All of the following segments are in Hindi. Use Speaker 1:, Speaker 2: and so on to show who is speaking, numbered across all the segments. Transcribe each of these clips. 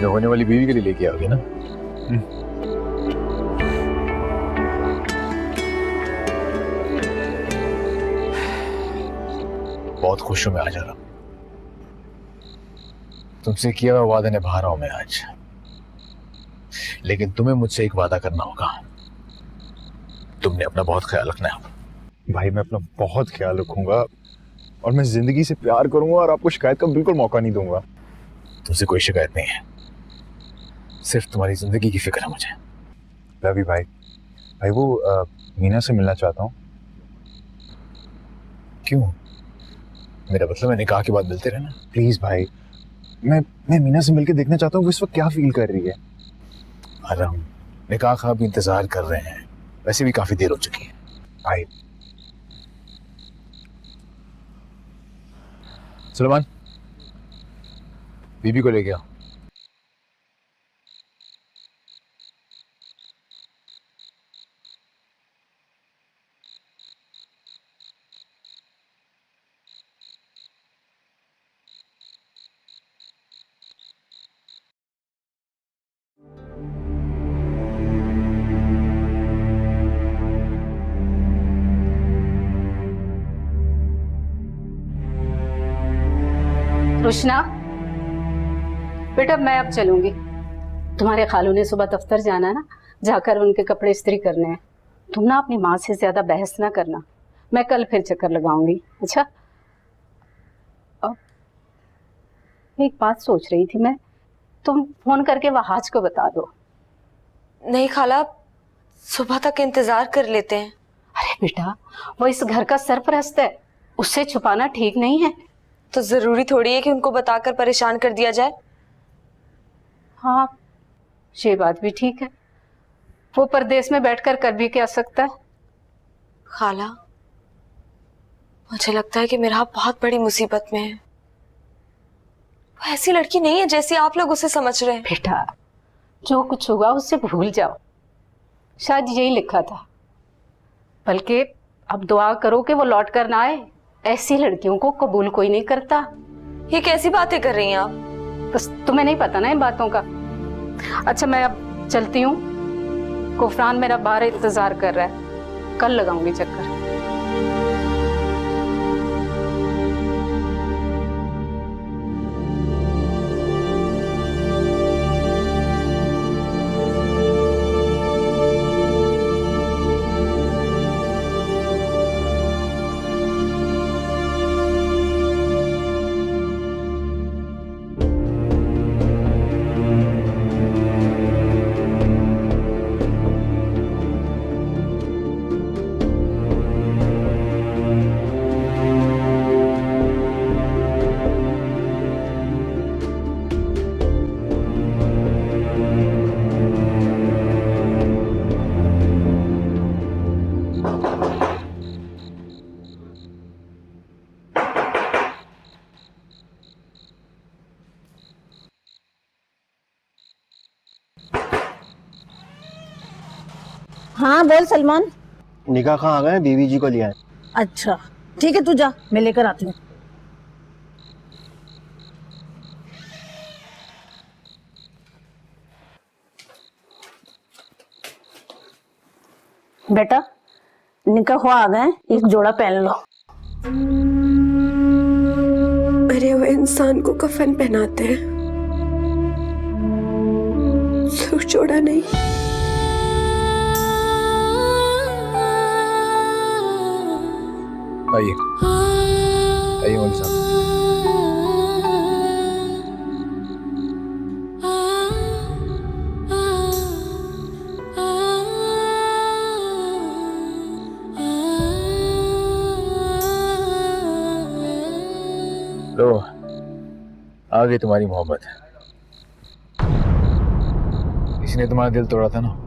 Speaker 1: जो होने वाली बीवी के लिए लेके आओगे ना। बहुत खुश हूं मैं आज आ रहा हूं। तुमसे किया हुआ वादा निभा रहा हूं मैं आज, लेकिन तुम्हें मुझसे एक वादा करना होगा। तुमने अपना बहुत ख्याल रखना है।
Speaker 2: भाई मैं अपना बहुत ख्याल रखूंगा और मैं जिंदगी से प्यार करूंगा और आपको शिकायत का बिल्कुल मौका नहीं दूंगा।
Speaker 1: तुमसे कोई शिकायत नहीं है, सिर्फ तुम्हारी जिंदगी की फिक्र है मुझे।
Speaker 2: रवि भाई, वो मीना से मिलना चाहता हूँ।
Speaker 1: क्यों? मेरा मतलब है निकाह के बाद मिलते रहना।
Speaker 2: प्लीज भाई, मैं मीना से मिलकर देखना चाहता हूँ वो इस वक्त क्या फील कर रही है।
Speaker 1: अरे हम निकाह का भी इंतजार कर रहे हैं, वैसे भी काफी देर हो चुकी है।
Speaker 2: भाई
Speaker 1: सुलेमान, बीबी को ले गया।
Speaker 3: रुशना बेटा, मैं अब चलूंगी। तुम्हारे खालू ने सुबह दफ्तर जाना है ना, जाकर उनके कपड़े इस्त्री करने हैं। तुम ना अपनी माँ से ज्यादा बहस ना करना, मैं कल फिर चक्कर लगाऊंगी। अच्छा, अब एक बात सोच रही थी मैं, तुम फोन करके वहाज को बता दो।
Speaker 4: नहीं खाला, सुबह तक इंतजार कर लेते हैं।
Speaker 3: अरे बेटा, वो इस घर का सरपरस्त है, उससे छुपाना ठीक नहीं है।
Speaker 4: तो जरूरी थोड़ी है कि उनको बताकर परेशान कर दिया जाए।
Speaker 3: हाँ, ये बात भी ठीक है। वो परदेश में बैठकर कर भी क्या सकता है।
Speaker 4: खाला, मुझे लगता है कि मेरा बहुत बड़ी मुसीबत में है। वो ऐसी लड़की नहीं है जैसी आप लोग उसे समझ रहे हैं।
Speaker 3: बेटा, जो कुछ हुआ उससे भूल जाओ, शायद यही लिखा था। बल्कि अब दुआ करो कि वो लौट कर ना आए। ऐसी लड़कियों को कबूल कोई नहीं करता।
Speaker 4: ये कैसी बातें कर रही हैं आप?
Speaker 3: बस तुम्हें नहीं पता ना इन बातों का। अच्छा, मैं अब चलती हूँ, कुफरान मेरा बाहर इंतजार कर रहा है, कल लगाऊंगी चक्कर।
Speaker 5: हाँ बोल सलमान।
Speaker 6: निकाह कहाँ आ गए, बीवी जी को लिया है।
Speaker 5: अच्छा ठीक है, तू जा, मैं लेकर आती हूँ। बेटा, निकाह आ गए, एक जोड़ा पहन लो।
Speaker 7: मरे हुए इंसान को कफन पहनाते हैं, सिर्फ जोड़ा नहीं।
Speaker 1: आइए आइए मौलवी साहब। लो, आ गई तुम्हारी मोहब्बत। इसने तुम्हारा दिल तोड़ा था ना।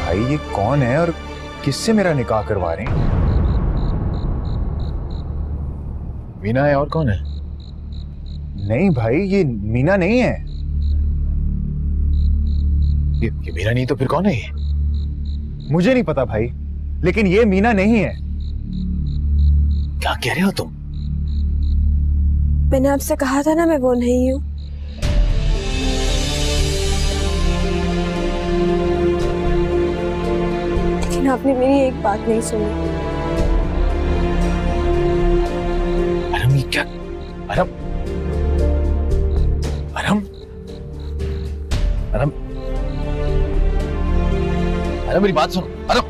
Speaker 2: भाई ये कौन है और किससे मेरा निकाह करवा रहे हैं?
Speaker 1: मीना है, और कौन है?
Speaker 2: नहीं भाई, ये मीना नहीं है।
Speaker 1: ये मीना नहीं तो फिर कौन है ये?
Speaker 2: मुझे नहीं पता भाई, लेकिन ये मीना नहीं है।
Speaker 1: क्या कह रहे हो तुम?
Speaker 7: मैंने आपसे कहा था ना मैं वो नहीं हूँ। लेकिन आपने मेरी एक बात नहीं सुनी।
Speaker 1: अरम, ये क्या? अरम, अरम, अरम, अरम, मेरी बात सुनो। अरम,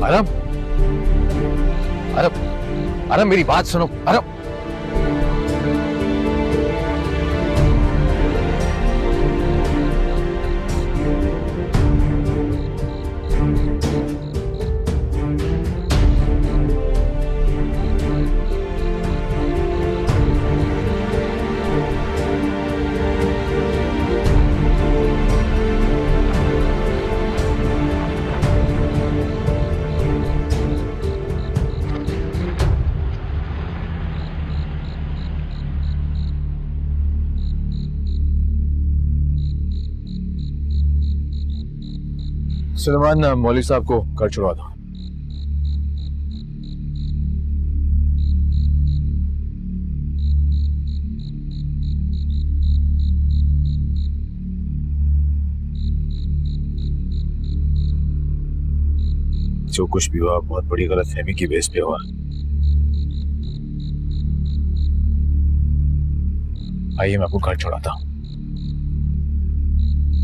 Speaker 1: अरम, अरम, अरम, मेरी बात सुनो। अरम, सुलेमान, मौलवी साहब को घर छुड़वा दो। जो कुछ भी हुआ बहुत बड़ी गलतफहमी की बेस पे हुआ। आइए मैं आपको घर छोड़ाता हूं।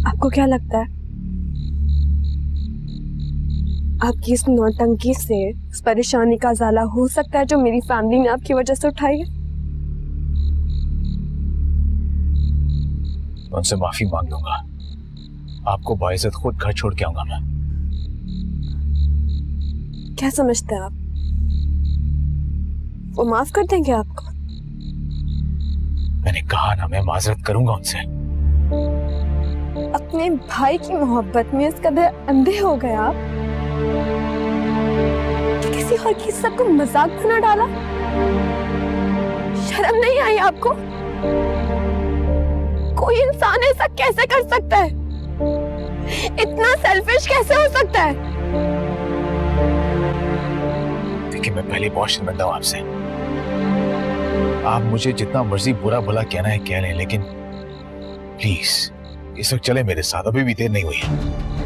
Speaker 7: आपको क्या लगता है आपकी इस नौटंकी से इस परेशानी का ज़ाला हो सकता है जो मेरी फैमिली ने आपकी वजह से उठाई है?
Speaker 1: मैं उनसे माफी मांग लूंगा। आपको बाइज्जत खुद घर छोड़ के आऊंगा मैं।
Speaker 7: क्या समझते हैं आप? वो माफ कर देंगे आपको?
Speaker 1: मैंने कहा ना, मैं माजरत करूंगा उनसे।
Speaker 7: अपने भाई की मोहब्बत में इस कदर अंधे हो गए आप कि किसी और की सबको मजाक बना डाला। शर्म नहीं आई आपको? कोई इंसान ऐसा कैसे कर सकता है? इतना सेल्फिश कैसे हो सकता है?
Speaker 1: देखिए, मैं पहले बहुत शर्मिंदा हूं आपसे। आप मुझे जितना मर्जी बुरा भला कहना है कह लें, लेकिन प्लीज इस वक्त चले मेरे साथ। अभी भी देर नहीं हुई है।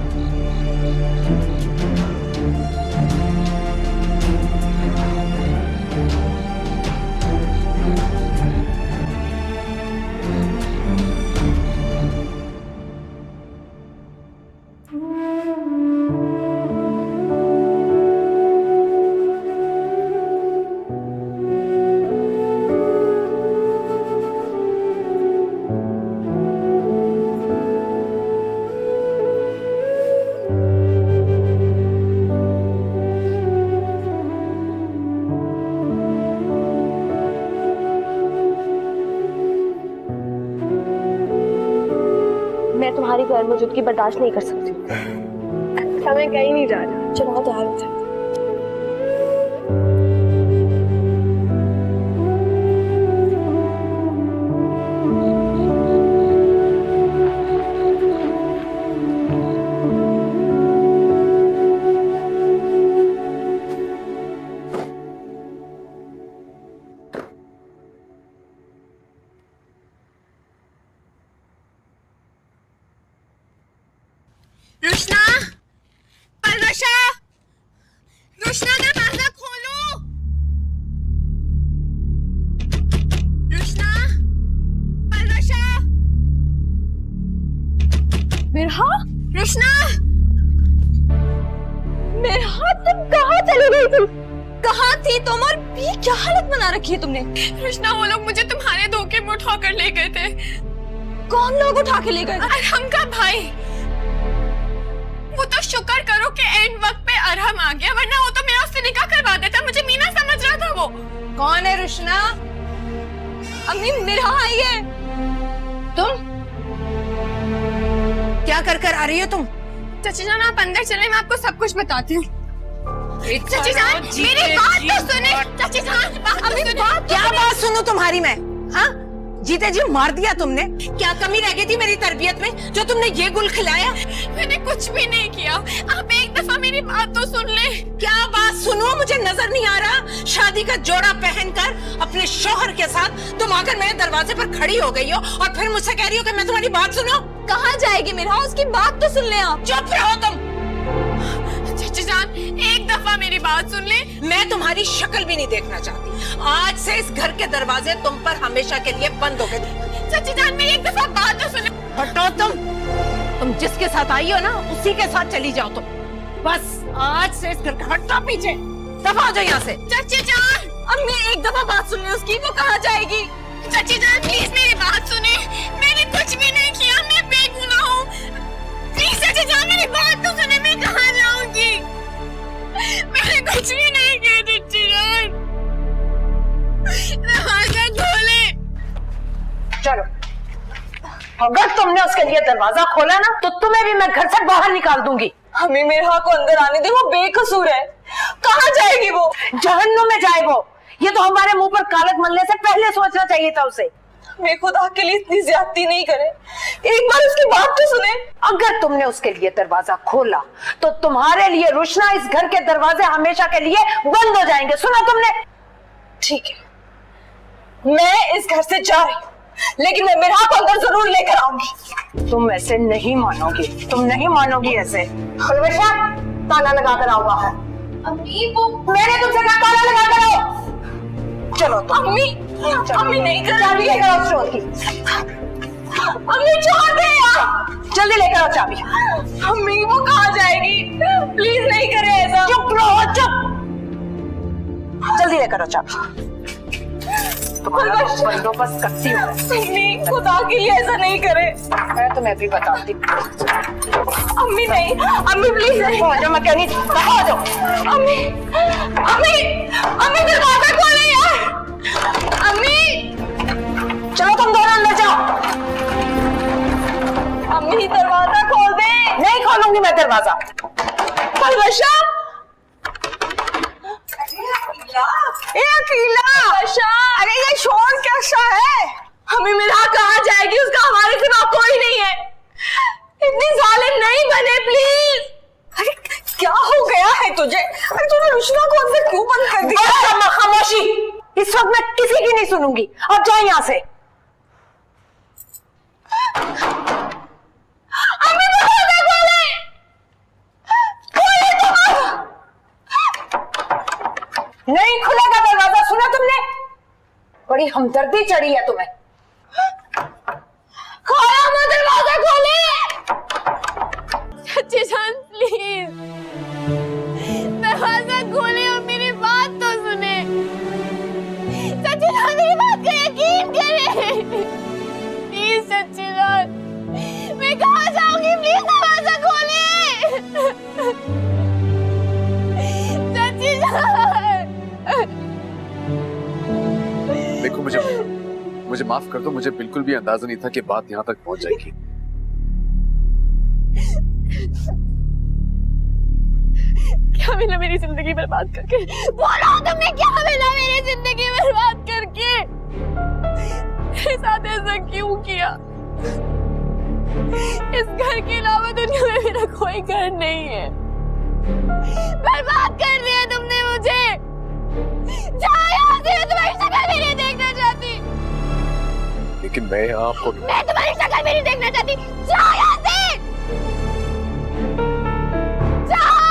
Speaker 4: मैं तुम्हारी गैर मौजूदगी बर्दाश्त नहीं कर सकती।
Speaker 7: समय कहीं नहीं जा रहा। चलो तैयार हो जाए।
Speaker 8: रुशना, परवशा, रुशना दरवाजा खोलो। रुशना, परवशा,
Speaker 7: मिरहा,
Speaker 8: रुशना,
Speaker 7: मिरहा तुम कहाँ चली गई थी?
Speaker 8: कहाँ थी तुम और भी क्या हालत बना रखी है तुमने? रुशना, वो लोग मुझे तुम्हारे धोखे में उठा कर ले गए थे।
Speaker 4: कौन लोग उठा के ले गए?
Speaker 8: अरहम का भाई। वो तो शुक्र करो कि एंड वक्त पे अरहम आ गया, वरना वो तो मेरा उससे निकाह करवा देता। मुझे मीना समझ रहा था वो। कौन है रुशना?
Speaker 4: अम्मी, मिरहा आई है।
Speaker 8: तुम क्या कर कर आ रही हो तुम? चाची जान आप अंदर चले, मैं आपको सब कुछ बताती हूँ। चाची जान मेरी बात तो सुने। चाची जान
Speaker 9: क्या बात सुनूं तुम्हारी मैं? हाँ, जीते जी मार दिया तुमने। क्या कमी रह गई थी मेरी तरबियत में जो तुमने ये गुल खिलाया?
Speaker 8: मैंने कुछ भी नहीं किया, आप एक दफा मेरी बात तो सुन ले।
Speaker 9: क्या बात सुनो, मुझे नजर नहीं आ रहा? शादी का जोड़ा पहनकर अपने शौहर के साथ तुम आकर मेरे दरवाजे पर खड़ी हो गई हो और फिर मुझसे कह रही हो कि मैं तुम्हारी बात सुनो।
Speaker 4: कहाँ जाएगी मेरा, उसकी बात तो सुन ले आप।
Speaker 9: चुप रहो तुम।
Speaker 8: चाची जान एक दफा मेरी बात सुन ले।
Speaker 9: मैं तुम्हारी शक्ल भी नहीं देखना चाहती। आज से इस घर के दरवाजे तुम पर हमेशा के लिए बंद हो गए।
Speaker 8: चाची जान मेरी एक दफा बात तो सुने।
Speaker 9: हटो तुम जिसके साथ आई हो ना उसी के साथ चली जाओ तुम। बस आज से इस घर का हटो पीछे, दफा हो जाओ यहाँ से।
Speaker 8: चाची जान
Speaker 4: अम्मी एक दफा बात सुन ले उसकी, वो कहाँ जाएगी?
Speaker 8: चाची जान प्लीज मेरी बात सुने, मैंने कुछ भी नहीं किया, मैं बेगुनाह हूँ। प्लीज चाची जान मेरी बात तो सुने, मैं कहाँ जाऊंगी? मैंने कुछ भी नहीं किया चाची जान। दरवाजा खोले।
Speaker 5: चलो, अगर तुमने उसके लिए दरवाजा खोला ना तो तुम्हें भी मैं घर से बाहर निकाल दूंगी।
Speaker 4: हमें मेरा को अंदर आने दे, वो बेकसूर है। कहाँ जाएगी वो?
Speaker 5: जहन्नुम में जाए वो। ये तो हमारे मुंह पर कालक मलने से पहले सोचना चाहिए था उसे।
Speaker 4: मैं खुदा के लिए इतनी ज्यादती नहीं करे, एक बार उसकी बात तो सुने।
Speaker 5: अगर तुमने उसके लिए दरवाजा खोला तो तुम्हारे लिए रुशना इस घर के दरवाजे हमेशा के लिए बंद हो जाएंगे। सुना तुमने?
Speaker 4: ठीक है, मैं इस घर से जा रही हूँ, लेकिन मैं मेरा को अंदर जरूर लेकर आऊंगी।
Speaker 5: तुम ऐसे नहीं मानोगी, तुम नहीं मानोगी ऐसे। हमेशा ताला लगा कर आओ बाहर।
Speaker 4: अम्मी वो
Speaker 5: मैंने तुमसे कहा ताला लगा कर आओ। चलो तो।
Speaker 4: अम्मी अम्मी नहीं कर
Speaker 5: चाबी लेकर आओ स्टोर की।
Speaker 4: अम्मी छोड़ दे यार।
Speaker 5: जल्दी लेकर आओ चाबी।
Speaker 4: अम्मी वो कहाँ जाएगी? प्लीज नहीं करे ऐसा।
Speaker 5: चुप रहो, चुप। जल्दी लेकर आओ चाबी। तुम्हारा बंदोबस्त करती हूँ।
Speaker 4: अम्मी खुदा के लिए ऐसा नहीं करे।
Speaker 5: मैं तुम्हें भी बताती।
Speaker 4: अम्मी नहीं, अम्मी प्लीज नहीं।
Speaker 5: मैं क्या नहीं हो जाओ।
Speaker 4: अम्मी अम्मी अम्मी दरवाजा खोले यार। अम्मी
Speaker 5: चलो तुम दोनों अंदर जाओ।
Speaker 4: अम्मी दरवाजा खोल दे।
Speaker 5: नहीं खोलूंगी मैं दरवाजा।
Speaker 4: कलवशा
Speaker 9: अरे ये शोर कैसा है?
Speaker 4: हमें मेरा कहाँ जाएगी? उसका हमारे सिवा कोई नहीं है। इतनी जालिम नहीं बने प्लीज।
Speaker 9: अरे क्या हो गया है तुझे? अरे तूने रुशना को अंदर क्यों बंद कर दिया?
Speaker 5: खामोशी, इस वक्त मैं किसी की नहीं सुनूंगी। अब जाए यहाँ से।
Speaker 4: अम्मी दरवाजा खोले।
Speaker 5: नहीं खुलेगा दरवाजा। सुना तुमने? बड़ी हमदर्दी चढ़ी है तुम्हें।
Speaker 4: खोला मत, दरवाजा खोले। चाची जान प्लीज दरवाजा खोले और मेरी बात तो सुने। चाची जान मेरी बात का यकीन करे। प्लीज चाची जान, मैं कहाँ जाऊंगी? प्लीज दरवाजा खोले। चाची जान
Speaker 10: देखो, मुझे माफ कर दो, मुझे बिल्कुल भी अंदाजा नहीं था कि बात यहाँ तक पहुंच जाएगी।
Speaker 8: क्या मिला मेरी जिंदगी बर्बाद करके? बोलो तुमने क्या मिला मेरी जिंदगी बर्बाद करके? मेरे साथ ऐसा क्यों किया? इस घर के अलावा दुनिया में मेरा कोई घर नहीं है। बर्बाद कर दिया तुमने मुझे। जाओ यहाँ से, मैं तुम्हारी शक्ल भी नहीं देखना चाहती।
Speaker 10: लेकिन मैं आपको
Speaker 8: मैं तुम्हारी शक्ल भी नहीं देखना चाहती। जाओ यहाँ से, जाओ।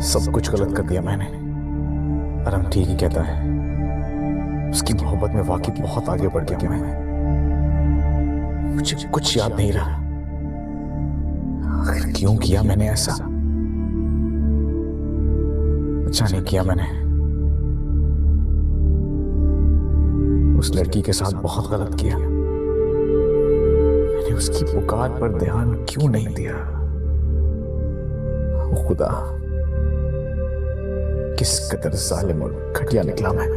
Speaker 2: सब कुछ गलत कर दिया मैंने। अरम ठीक ही कहता है, उसकी मोहब्बत में वाकई बहुत आगे बढ़ गया मैं। मुझे कुछ याद नहीं रहा, आखिर क्यों किया मैंने ऐसा? अच्छा नहीं किया मैंने। उस लड़की के साथ बहुत गलत किया। मैंने उसकी पुकार पर ध्यान क्यों नहीं दिया? ओ खुदा, किस कदर जालिम और घटिया निकला मैं।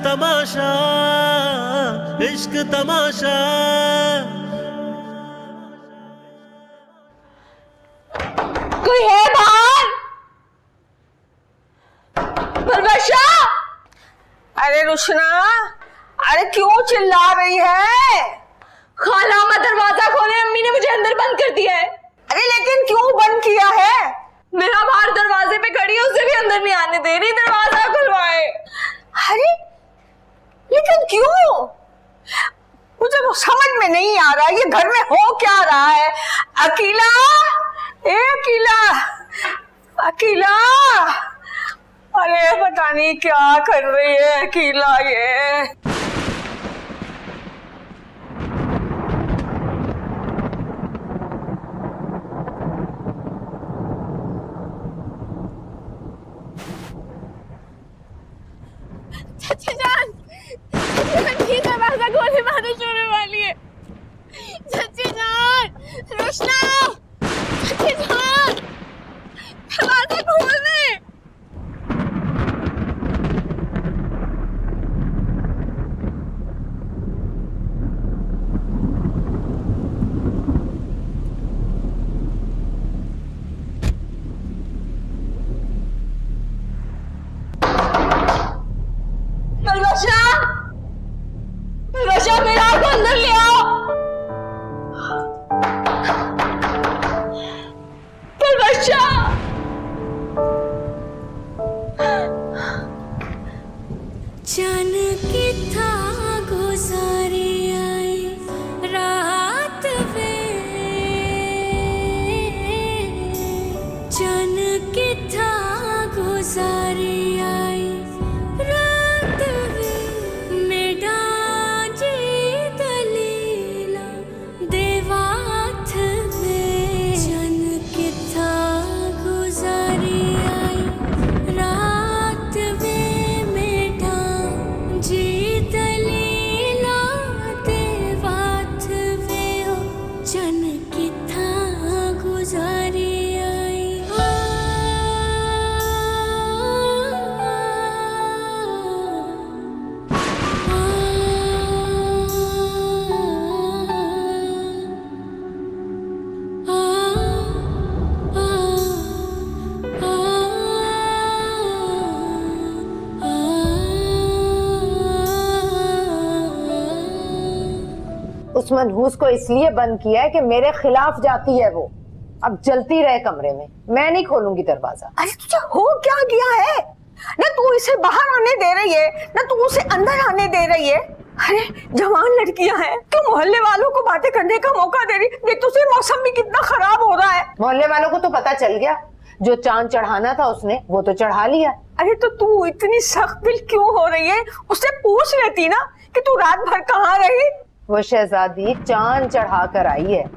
Speaker 11: तमाशा इश्क तमाशा।
Speaker 4: कोई है बाहर? परवशा!
Speaker 9: अरे रुशना, अरे क्यों चिल्ला रही है?
Speaker 4: खाला, मैं दरवाजा खोले, अम्मी ने मुझे अंदर बंद कर दिया है।
Speaker 9: अरे लेकिन क्यों बंद किया है?
Speaker 4: मेरा बाहर दरवाजे पे खड़ी है, उसे भी अंदर नहीं आने दे रही। दरवाजा खुलवाए।
Speaker 9: अरे लेकिन क्यों? मुझे तो समझ में नहीं आ रहा ये घर में हो क्या रहा है। अकीला, ए अकीला, अकीला, अरे पता नहीं क्या कर रही है अकीला ये।
Speaker 4: चाची जान, दरवाजा खोले, बारिश होने वाली है। चाची जान, रोशना, चाची जान, दरवाजा खोल दे। परवशा, मेरा को अंदर ले आओ। परवशा,
Speaker 8: जान की था गुजारी आई रात वे, जान की था गुजारी आई रात वे, मेरा जी दलीला देवाथ वे, जान की था गुजारी आई रात वे, मेरा जी दलीला देवाथ वे, ओ जान की था गुजारी आई।
Speaker 5: उस मनहूस को इसलिए बंद किया है कि मेरे खिलाफ जाती है वो। अब जलती रहे कमरे में, मैं नहीं खोलूंगी दरवाजा।
Speaker 9: अरे तुझे हो क्या गया है? ना तू इसे बाहर आने दे रही है, ना तू उसे अंदर आने दे रही है। अरे जवान लड़कियां हैं, क्यों मोहल्ले वालों को बातें करने का मौका दे रही? देख तुझे मौसम भी कितना खराब हो रहा है।
Speaker 5: मोहल्ले वालों को तो पता चल गया, जो चांद चढ़ाना था उसने वो तो चढ़ा लिया।
Speaker 9: अरे तो तू इतनी सख्त दिल क्यों हो रही है? उससे पूछ लेती ना कि तू रात भर कहाँ रही।
Speaker 5: वो शहजादी चांद चढ़ा कर आई है,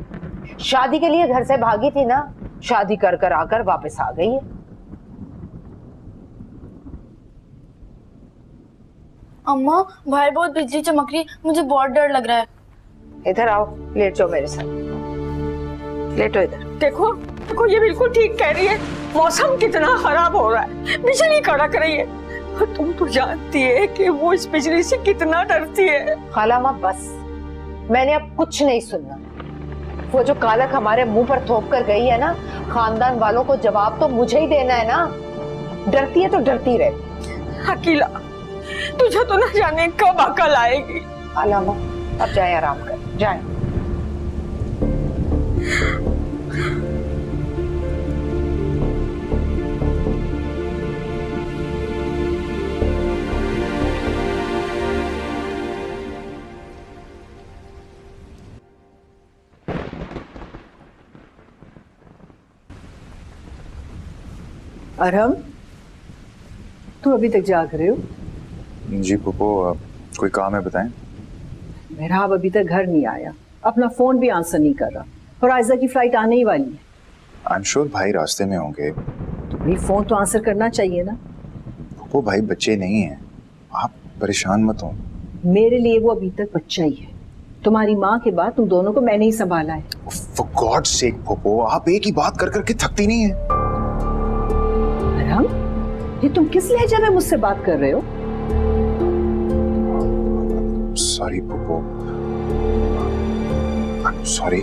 Speaker 5: शादी के लिए घर से भागी थी ना, शादी कर कर आकर वापस आ गई है।
Speaker 4: अम्मा, बाहर बहुत बिजली चमक रही है, मुझे बहुत डर लग रहा है।
Speaker 5: इधर आओ, लेट जाओ मेरे साथ, लेटो इधर।
Speaker 9: देखो देखो, ये बिल्कुल ठीक कह रही है, मौसम कितना खराब हो रहा है, बिजली कड़क रही है, और तुम तो जानती है कि वो इस बिजली से कितना डरती है।
Speaker 5: खाला माँ बस, मैंने अब कुछ नहीं सुनना। वो जो कालक हमारे मुंह पर थोप कर गई है ना, खानदान वालों को जवाब तो मुझे ही देना है ना। डरती है तो डरती रहे।
Speaker 9: अकेला तुझे तो ना जाने कब अकल आएगी।
Speaker 5: खाला माँ अब जाए, आराम कर जाए। अरहम, तुम अभी तक जाग रहे हो?
Speaker 10: जी पुप्पो, कोई काम है बताएं।
Speaker 5: मेहराब अभी तक घर नहीं आया, अपना फोन भी आंसर नहीं कर रहा और आयजा की फ्लाइट आने ही वाली है।
Speaker 10: आई एम श्योर भाई रास्ते में होंगे।
Speaker 5: तो भाई फोन तो आंसर करना चाहिए ना।
Speaker 10: पुप्पो भाई बच्चे नहीं हैं, आप परेशान मत हो।
Speaker 5: मेरे लिए वो अभी तक बच्चा ही है। तुम्हारी माँ के बाद तुम दोनों को मैंने ही संभाला है।
Speaker 10: फॉर गॉड सेक पुप्पो, आप एक ही बात कर करके थकती नहीं है।
Speaker 5: अरहम, ये तुम किस लहजे में मुझसे बात कर रहे हो?
Speaker 10: Sorry पुप्पो, I am sorry.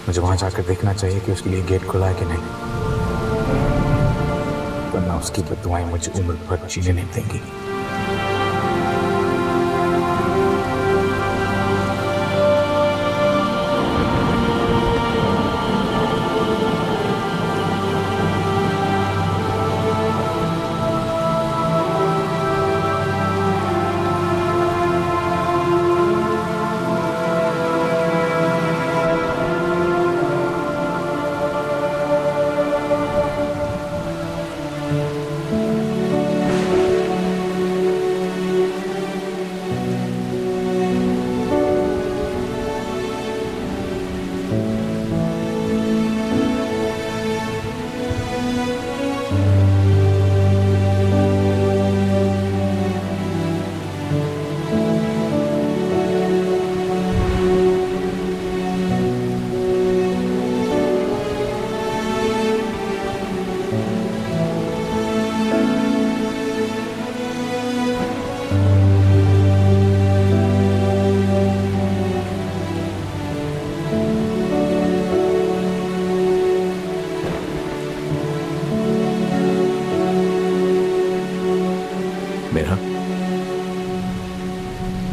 Speaker 2: मुझे वहां जाकर देखना चाहिए कि उसके लिए गेट खुला है कि नहीं, वरना उसकी बददुआएं मुझे उम्र भर जीने नहीं देंगी।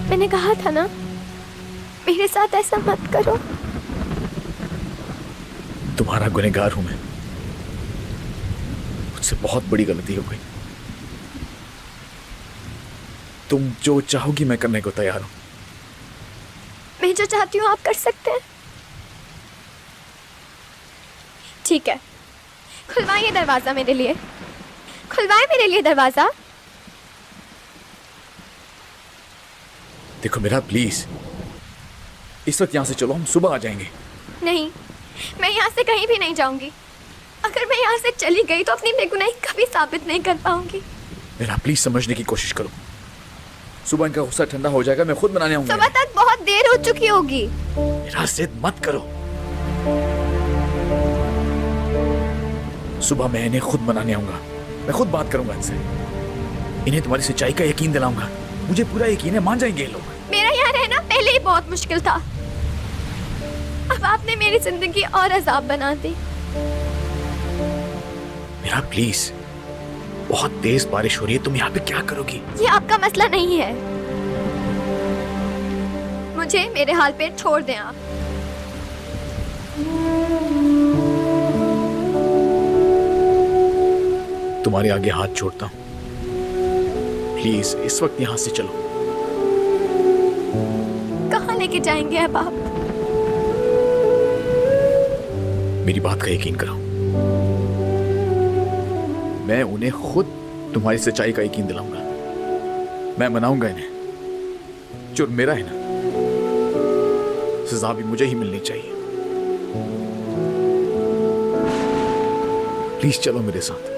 Speaker 8: मैंने कहा था ना, मेरे साथ ऐसा मत करो।
Speaker 1: तुम्हारा गुनहगार हूं मैं, मुझसे बहुत बड़ी गलती हो गई। तुम जो चाहोगी मैं करने को तैयार हूं।
Speaker 8: मैं जो चाहती हूँ आप कर सकते हैं। ठीक है, खुलवाइए दरवाजा मेरे लिए, खुलवाइए मेरे लिए दरवाजा।
Speaker 1: देखो मेरा प्लीज, इस वक्त यहाँ से चलो, हम सुबह आ जाएंगे।
Speaker 8: नहीं, मैं यहाँ से कहीं भी नहीं जाऊंगी। अगर मैं यहाँ से चली गई तो अपनी बेगुनाही कभी साबित नहीं कर पाऊंगी।
Speaker 1: मेरा प्लीज समझने की कोशिश करो। सुबह इनका गुस्सा ठंडा हो जाएगा, मैं खुद मनाने आऊंगा।
Speaker 8: सुबह तक बहुत देर हो चुकी होगी।
Speaker 1: मेरा जिद मत करो। सुबह मैं इन्हें खुद मनाने आऊंगा, मैं खुद बात करूंगा इनसे, इन्हें तुम्हारी सच्चाई का यकीन दिलाऊंगा। मुझे पूरा यकीन है मान जाएंगे ये लोग।
Speaker 8: मेरा यहाँ रहना पहले ही बहुत मुश्किल था, अब आपने मेरी जिंदगी और अजाब बना दी।
Speaker 1: मेरा प्लीज, बहुत तेज बारिश हो रही है, तुम यहाँ पे क्या करोगी?
Speaker 8: ये आपका मसला नहीं है, मुझे मेरे हाल पे छोड़ दें आप।
Speaker 1: तुम्हारे आगे हाथ छोड़ता हूँ, प्लीज इस वक्त यहाँ से चलो।
Speaker 8: कहाँ लेके जाएंगे अब आप?
Speaker 1: मेरी बात का यकीन करो, मैं उन्हें खुद तुम्हारी सच्चाई का यकीन दिलाऊंगा। मैं मनाऊंगा इन्हें, जुर्म मेरा है ना, सजा भी मुझे ही मिलनी चाहिए। प्लीज चलो मेरे साथ।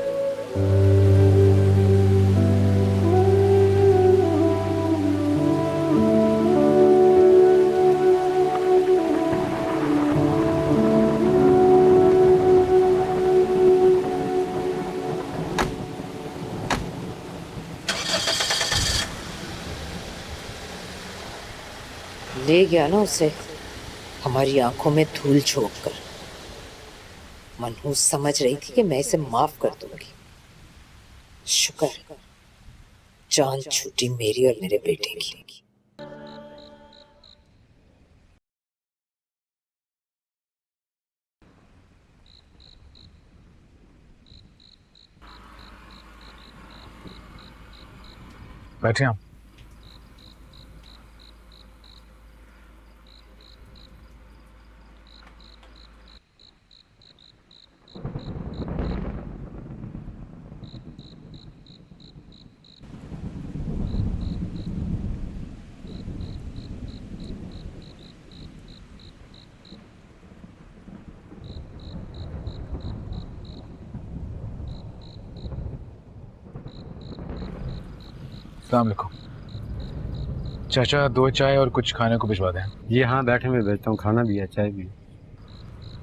Speaker 5: ले गया ना उसे हमारी आंखों में धूल झोंक कर। मनहूस समझ रही थी कि मैं इसे माफ कर दूंगी। शुक्र जान छूटी मेरी और मेरे बेटे की।
Speaker 1: बैठे आप। अस्सलाम वालेकुम। चाचा 2 चाय और कुछ खाने को भिजवा दें।
Speaker 6: जी हाँ, बैठे मैं भेजता हूँ, खाना भी है, चाय भी।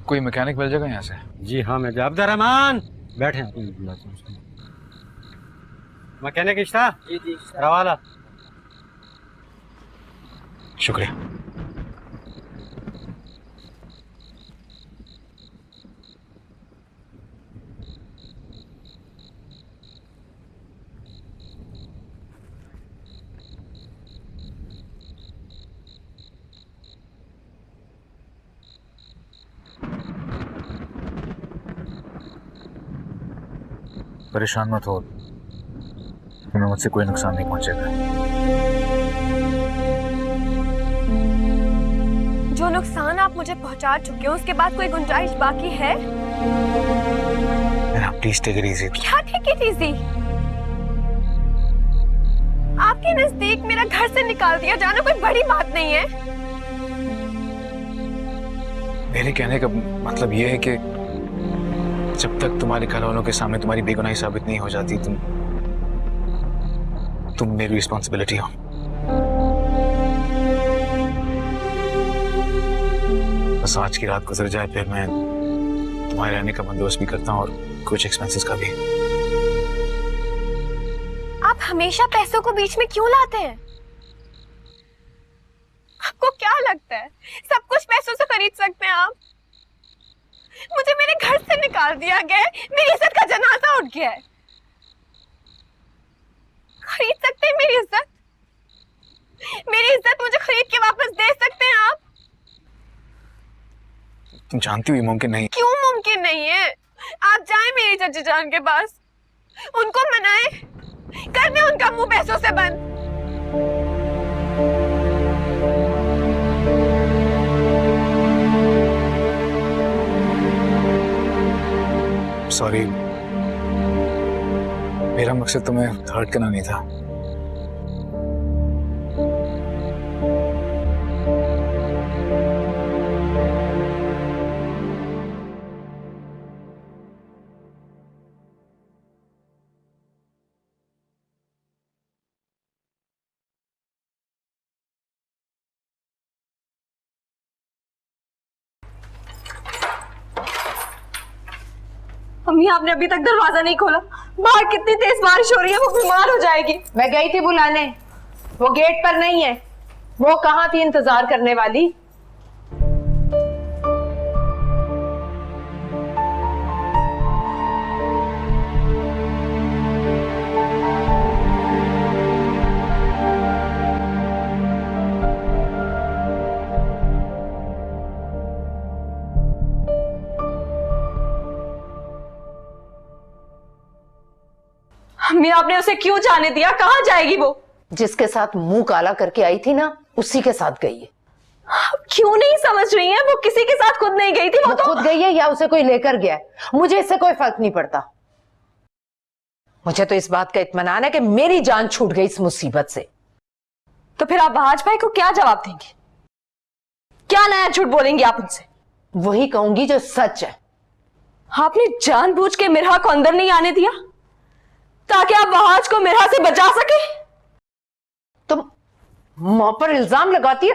Speaker 1: कोई मैकेनिक मिल जाएगा यहाँ से?
Speaker 6: जी हाँ, मैं अब्दुर्रहमान बैठे हैं, बुलाता हूँ उसको। मैकेनिक इश्ता जी रवाला।
Speaker 1: शुक्रिया। परेशान मत हो, तुम्हें मुझसे कोई नुकसान नहीं पहुंचेगा।
Speaker 7: जो नुकसान आप मुझे पहुंचा चुके हो उसके बाद कोई गुंजाइश बाकी है?
Speaker 1: Please take it easy.
Speaker 7: क्या टेक इट इजी? आपके नजदीक मेरा घर से निकाल दिया जाना कोई बड़ी बात नहीं है।
Speaker 1: मेरे कहने का मतलब ये है कि जब तक तुम्हारे घर वालों के सामने तुम्हारी बेगुनाही साबित नहीं हो जाती, तुम मेरी रिस्पॉन्सिबिलिटी हो। बस आज की रात गुजर जाए, फिर मैं तुम्हारे रहने का बंदोबस्त भी करता हूँ और कुछ एक्सपेंसेस का भी।
Speaker 7: आप हमेशा पैसों को बीच में क्यों लाते हैं? आपको क्या लगता है सब कुछ पैसों से खरीद सकते हैं आप? मुझे मेरे घर से निकाल दिया गया है, मेरी इज्जत का जनाजा उठ गया है। खरीद सकते हैं मेरी इज्जत? मेरी इज्जत मुझे खरीद के वापस दे सकते हैं आप?
Speaker 1: तुम जानती हो ये मुमकिन नहीं।
Speaker 7: क्यों मुमकिन नहीं है? आप जाएं मेरी चाची जान के पास, उनको मनाएं, कर दें उनका मुंह पैसों से बंद।
Speaker 1: सॉरी, मेरा मकसद तुम्हें हर्ट करना नहीं था।
Speaker 7: अम्मी, आपने अभी तक दरवाजा नहीं खोला। बाहर कितनी तेज बारिश हो रही है, वो बीमार हो जाएगी।
Speaker 5: मैं गई थी बुलाने, वो गेट पर नहीं है। वो कहाँ थी इंतजार करने वाली?
Speaker 7: अम्मी, आपने उसे क्यों जाने दिया? कहाँ जाएगी वो?
Speaker 5: जिसके साथ मुंह काला करके आई थी ना, उसी के साथ गई है।
Speaker 7: आप क्यों नहीं समझ रही हैं? वो किसी के साथ खुद नहीं गई थी।
Speaker 5: वो खुद गई है या उसे कोई लेकर गया है, मुझे इससे कोई फर्क नहीं पड़ता। मुझे तो इस बात का इत्मीनान है कि मेरी जान छूट गई इस मुसीबत से।
Speaker 7: तो फिर आप बहाज भाई को क्या जवाब देंगे? क्या नया झूठ बोलेंगी आप उनसे?
Speaker 5: वही कहूंगी जो सच है।
Speaker 7: आपने जानबूझ के मिरहा को अंदर नहीं आने दिया ताकि आप बहाज को मिरहा से बचा सके।
Speaker 5: तुम मां पर इल्जाम लगाती है?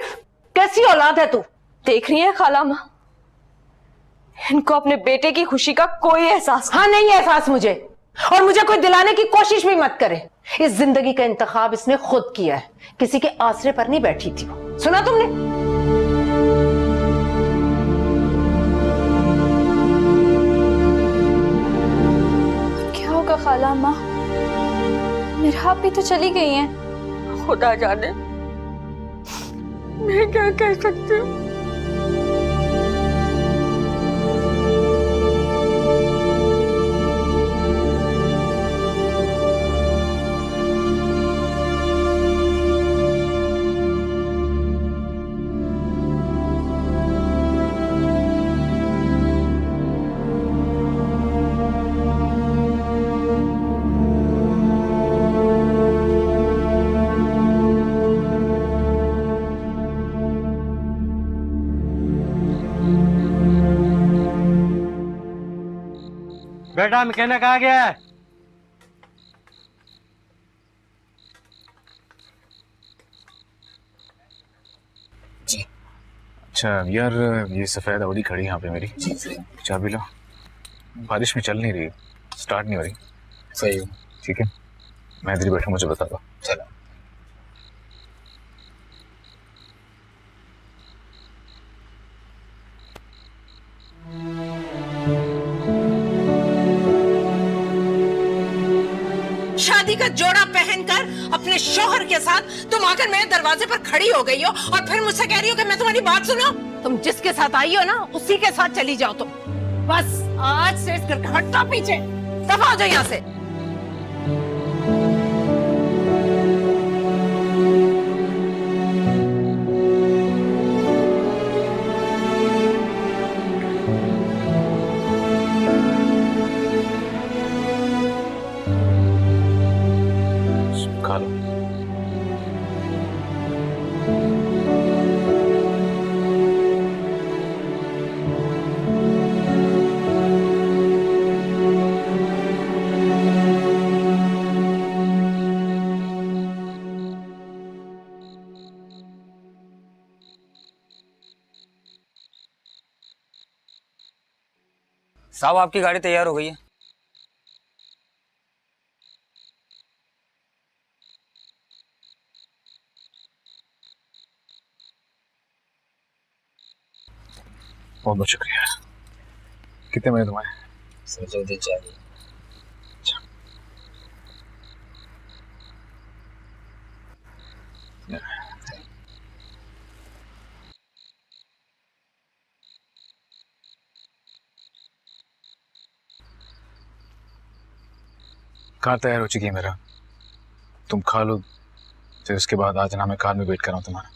Speaker 5: कैसी औलाद है तू?
Speaker 7: देख रही है खाला मां, इनको अपने बेटे की खुशी का कोई एहसास।
Speaker 5: हाँ, नहीं एहसास मुझे, और मुझे कोई दिलाने की कोशिश भी मत करे। इस जिंदगी का इंतखाब इसने खुद किया है, किसी के आसरे पर नहीं बैठी थी वो। सुना तुमने?
Speaker 7: क्या होगा खाला अम्मा? मेरा आप भी तो चली गई हैं।
Speaker 9: खुदा जाने, मैं क्या कह सकती हूँ।
Speaker 6: बेटा मैकेनिक आ गया है।
Speaker 1: अच्छा यार, ये सफेद ऑडी खड़ी यहाँ पे मेरी, चाबी लो। बारिश में चल नहीं रही, स्टार्ट नहीं हो रही। सही, ठीक है, मैं इधर ही बैठा, मुझे बता दो। चलो।
Speaker 9: शादी का जोड़ा पहनकर अपने शौहर के साथ तुम आकर मेरे दरवाजे पर खड़ी हो गई हो और फिर मुझसे कह रही हो कि मैं तुम्हारी बात सुनो। तुम जिसके साथ आई हो ना, उसी के साथ चली जाओ तुम। बस आज से इस घर का हटता पीछे, दफा हो जाओ यहाँ से।
Speaker 1: खा लो।
Speaker 12: साहब आपकी गाड़ी तैयार हो गई है।
Speaker 1: बहुत बहुत शुक्रिया। कितने महीने तुम्हारे?
Speaker 12: जल्दी चाहिए।
Speaker 1: कार तैयार हो चुकी है मेरा, तुम खा लो, फिर उसके बाद आज ना मैं कार में वेट कर रहा हूँ तुम्हारा।